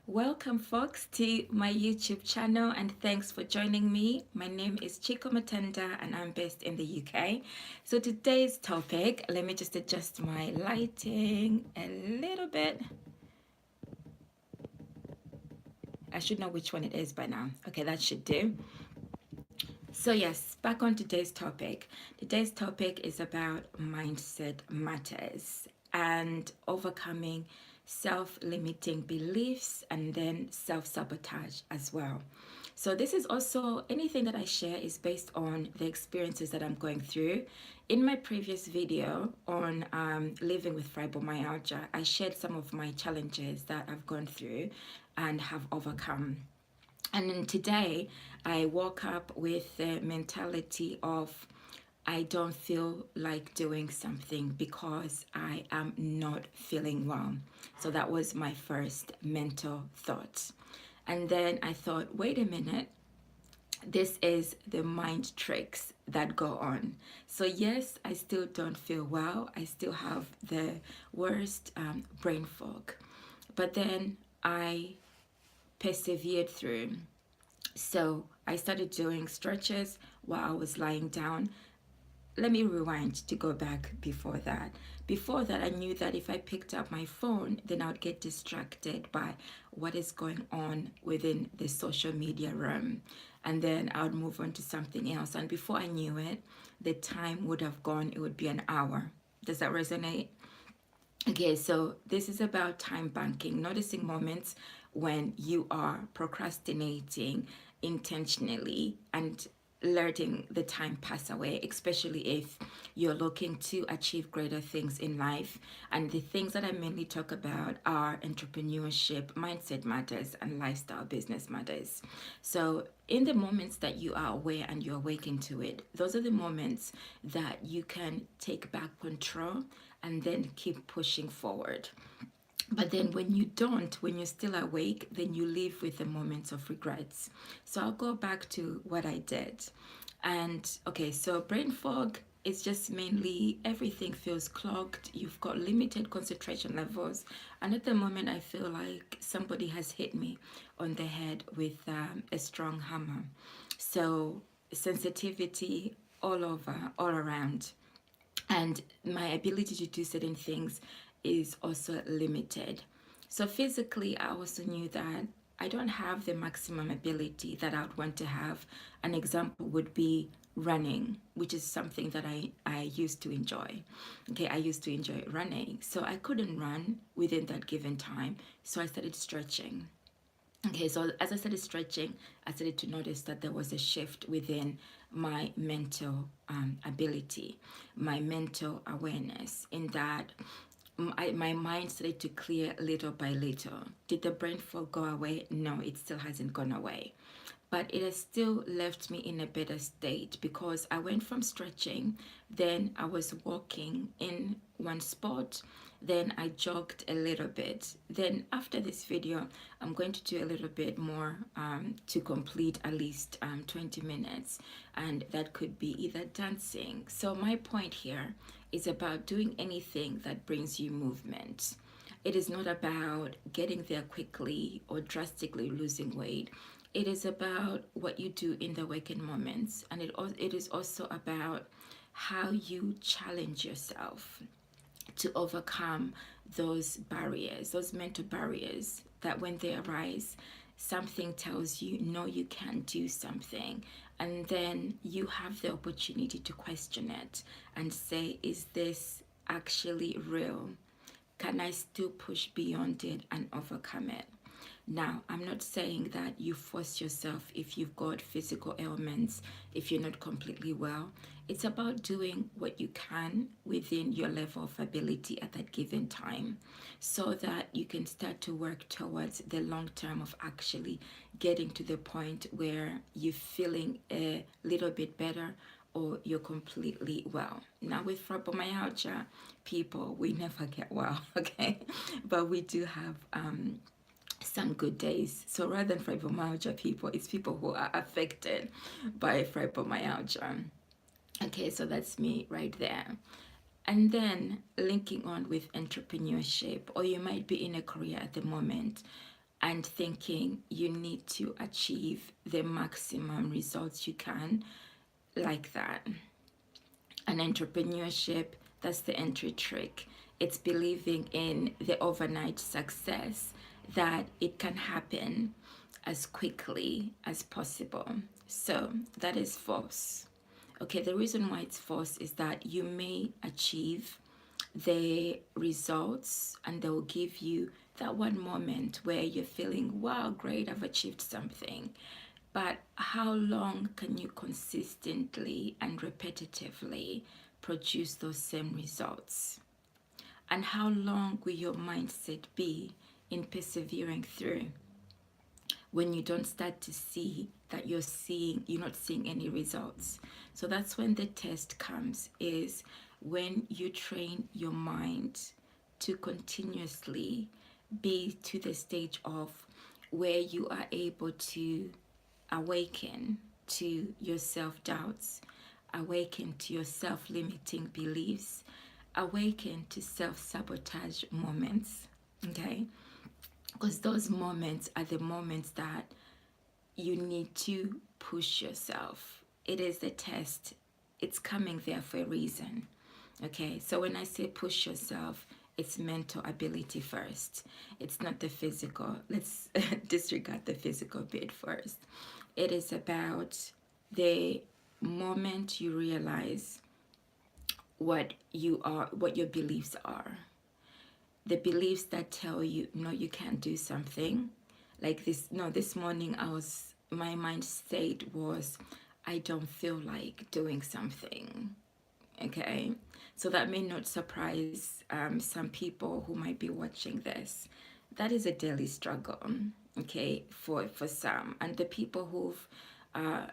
Welcome, folks, to my YouTube channel, and thanks for joining me. My name is Chico Matenda, and I'm based in the UK. So, today's topic, let me just adjust my lighting a little bit. I should know which one it is by now. Okay, that should do. So, yes, back on today's topic. Today's topic is about mindset matters and overcoming self-limiting beliefs and then self-sabotage as well. So this is also anything that I share is based on the experiences that I'm going through. In my previous video on living with fibromyalgia, I shared some of my challenges that I've gone through and have overcome. And then today, I woke up with the mentality of I don't feel like doing something because I am not feeling well. So that was my first mental thought. And then I thought, wait a minute, this is the mind tricks that go on. So yes, I still don't feel well. I still have the worst brain fog. But then I persevered through. So I started doing stretches while I was lying down. Let me rewind to go back before that. Before that, I knew that if I picked up my phone, then I would get distracted by what is going on within the social media realm. And then I would move on to something else. And before I knew it, the time would have gone, it would be an hour. Does that resonate? Okay, so this is about time banking, noticing moments when you are procrastinating intentionally and letting the time pass away, especially if you're looking to achieve greater things in life. And the things that I mainly talk about are entrepreneurship, mindset matters, and lifestyle business matters. So in the moments that you are aware and you're awakened to it, those are the moments that you can take back control and then keep pushing forward. But then when you don't, when you're still awake, then you live with the moments of regrets. So I'll go back to what I did. And okay, so brain fog is just mainly everything feels clogged. You've got limited concentration levels. And at the moment, I feel like somebody has hit me on the head with a strong hammer. So sensitivity all over, all around, and my ability to do certain things is also limited. So physically, I also knew that I don't have the maximum ability that I would want to have. An example would be running, which is something that I used to enjoy. Okay, I used to enjoy running. So I couldn't run within that given time. So I started stretching. Okay, so as I started stretching, I started to notice that there was a shift within my mental ability, my mental awareness, in that my mind started to clear little by little. Did the brain fog go away? No, it still hasn't gone away. But it has still left me in a better state because I went from stretching, then I was walking in one spot, then I jogged a little bit. Then after this video, I'm going to do a little bit more to complete at least 20 minutes. And that could be either dancing. So my point here is about doing anything that brings you movement. It is not about getting there quickly or drastically losing weight. It is about what you do in the waking moments, and it is also about how you challenge yourself to overcome those barriers, those mental barriers that when they arise, something tells you, no, you can't do something. And then you have the opportunity to question it and say, is this actually real? Can I still push beyond it and overcome it? Now, I'm not saying that you force yourself if you've got physical ailments, if you're not completely well. It's about doing what you can within your level of ability at that given time so that you can start to work towards the long term of actually getting to the point where you're feeling a little bit better or you're completely well. Now with fibromyalgia, people, we never get well, okay? But we do have some good days. So rather than fibromyalgia people, it's people who are affected by fibromyalgia. Okay, so that's me right there. And then linking on with entrepreneurship, or you might be in a career at the moment. and thinking you need to achieve the maximum results you can, like that. And entrepreneurship, that's the entry trick. It's believing in the overnight success, that it can happen as quickly as possible. So that is false. Okay, the reason why it's false is that you may achieve the results and they will give you that one moment where you're feeling, wow, great, I've achieved something. But how long can you consistently and repetitively produce those same results? And how long will your mindset be in persevering through when you don't start to see that you're not seeing any results? So that's when the test comes, is when you train your mind to continuously be to the stage of where you are able to awaken to your self-doubts, awaken to your self-limiting beliefs, awaken to self-sabotage moments, okay? Because those moments are the moments that you need to push yourself. It is the test. It's coming there for a reason. Okay, so when I say push yourself, it's mental ability first. It's not the physical. Let's disregard the physical bit first. It is about the moment you realize what you are, what your beliefs are. The beliefs that tell you, no, you can't do something. Like this, no, this morning my mind state was, I don't feel like doing something. Okay, so that may not surprise some people who might be watching this. That is a daily struggle, okay, for some. And the people who've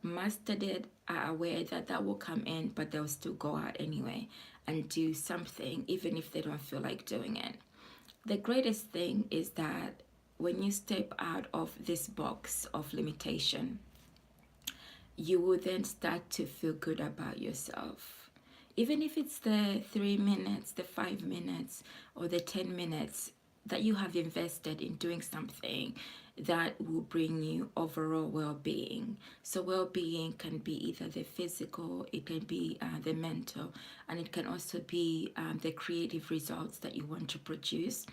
mastered it are aware that that will come in, but they'll still go out anyway and do something, even if they don't feel like doing it. The greatest thing is that when you step out of this box of limitation, you will then start to feel good about yourself. Even if it's the 3 minutes, the 5 minutes, or the 10 minutes that you have invested in doing something that will bring you overall well-being. So well-being can be either the physical, it can be the mental, and it can also be the creative results that you want to produce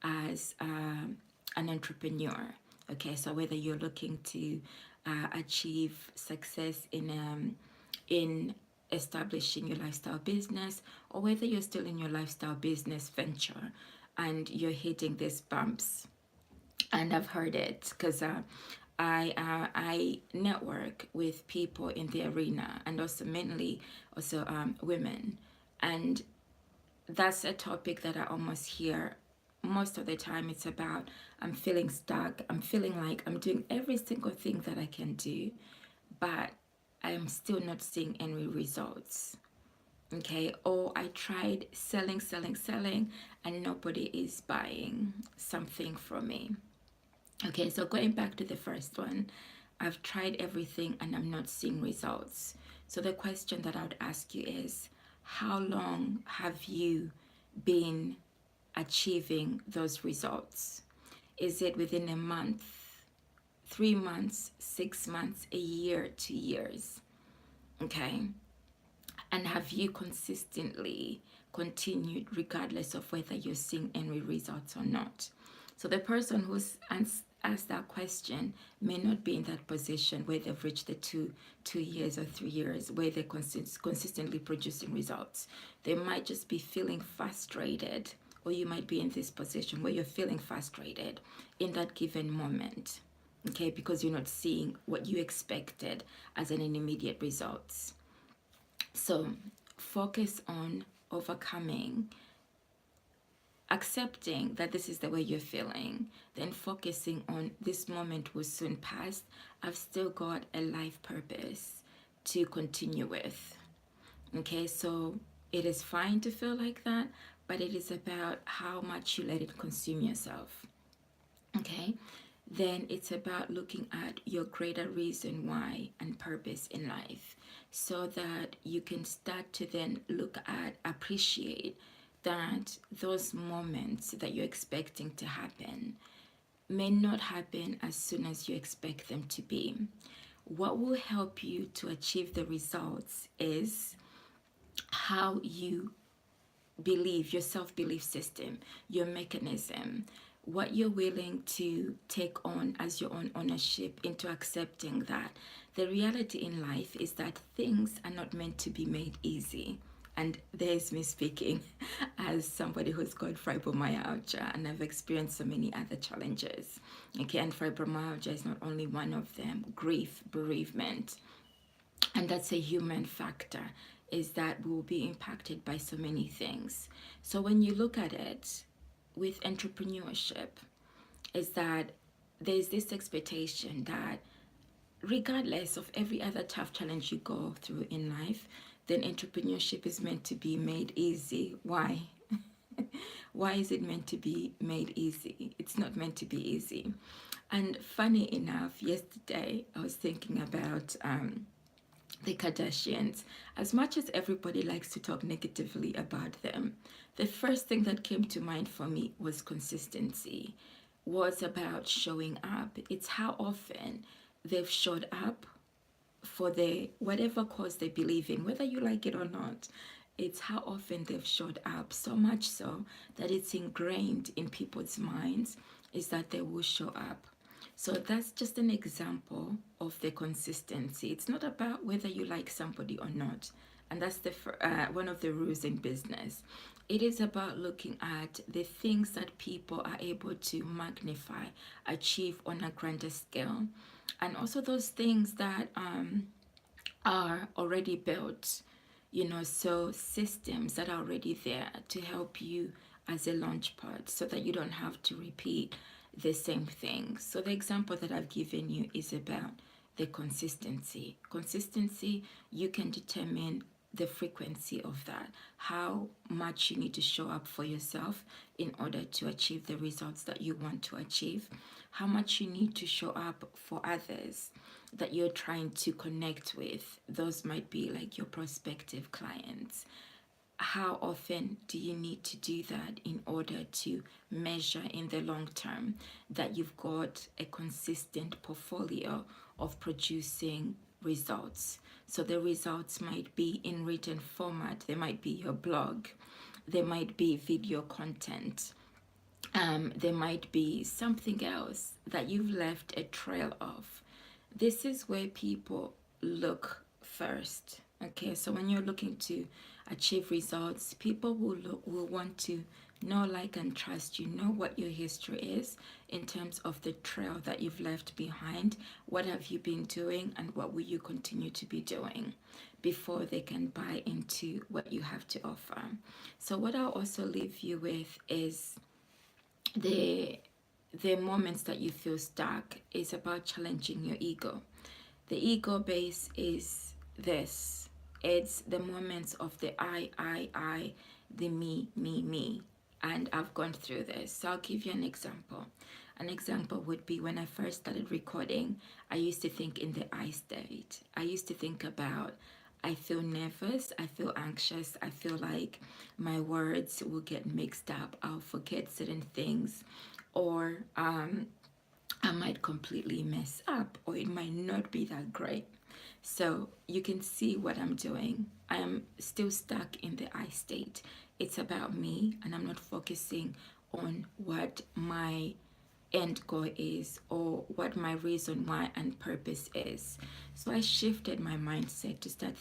as an entrepreneur. Okay, so whether you're looking to achieve success in establishing your lifestyle business, or whether you're still in your lifestyle business venture and you're hitting these bumps. And I've heard it because I network with people in the arena, and also mainly also women, and that's a topic that I almost hear most of the time. It's about, I'm feeling stuck, I'm feeling like I'm doing every single thing that I can do, but I am still not seeing any results. Okay, or I tried selling, and nobody is buying something from me. Okay, so going back to the first one, I've tried everything and I'm not seeing results. So the question that I would ask you is, how long have you been achieving those results? Is it within a month, 3 months, 6 months, a year, 2 years? Okay. And have you consistently continued regardless of whether you're seeing any results or not? So the person who's asked that question may not be in that position where they've reached the two years or 3 years where they're consistently producing results. They might just be feeling frustrated, or you might be in this position where you're feeling frustrated in that given moment, okay, because you're not seeing what you expected as an immediate results. So focus on overcoming, accepting that this is the way you're feeling, then focusing on this moment will soon pass. I've still got a life purpose to continue with. Okay, so it is fine to feel like that, but it is about how much you let it consume yourself. Okay, then it's about looking at your greater reason why and purpose in life, so that you can start to then look at, appreciate that those moments that you're expecting to happen, may not happen as soon as you expect them to be. What will help you to achieve the results is how you believe, your self-belief system, your mechanism, what you're willing to take on as your own ownership into accepting that the reality in life is that things are not meant to be made easy. And there's me speaking as somebody who's got fibromyalgia, and I've experienced so many other challenges. Okay, and fibromyalgia is not only one of them, grief, bereavement, and that's a human factor, is that we will be impacted by so many things. So when you look at it with entrepreneurship, is that there's this expectation that regardless of every other tough challenge you go through in life, then entrepreneurship is meant to be made easy. Why? Why is it meant to be made easy? It's not meant to be easy. And funny enough, yesterday I was thinking about the Kardashians. As much as everybody likes to talk negatively about them, the first thing that came to mind for me was consistency, was about showing up. It's how often they've showed up for the whatever cause they believe in, whether you like it or not. It's how often they've showed up, so much so that it's ingrained in people's minds, is that they will show up. So that's just an example of the consistency. It's not about whether you like somebody or not. And that's the one of the rules in business. It is about looking at the things that people are able to magnify, achieve on a grander scale, and also those things that are already built, so systems that are already there to help you as a launch pad so that you don't have to repeat the same thing. So the example that I've given you is about the consistency. Consistency, you can determine the frequency of that, how much you need to show up for yourself in order to achieve the results that you want to achieve, how much you need to show up for others that you're trying to connect with. Those might be like your prospective clients. How often do you need to do that in order to measure in the long term that you've got a consistent portfolio of producing results? So the results might be in written format, they might be your blog, they might be video content, there might be something else that you've left a trail of. This is where people look first. Okay, so when you're looking to achieve results, people will want to know, like, and trust you, know what your history is in terms of the trail that you've left behind. What have you been doing, and what will you continue to be doing before they can buy into what you have to offer? So what I'll also leave you with is the moments that you feel stuck is about challenging your ego. The ego base is this. It's the moments of the I, the me. And I've gone through this. So I'll give you an example. An example would be when I first started recording, I used to think in the I state. I used to think about, I feel nervous, I feel anxious, I feel like my words will get mixed up, I'll forget certain things, or I might completely mess up, or it might not be that great. So you can see what I'm doing. I am still stuck in the I state. It's about me, and I'm not focusing on what my end goal is or what my reason why and purpose is. So I shifted my mindset to start thinking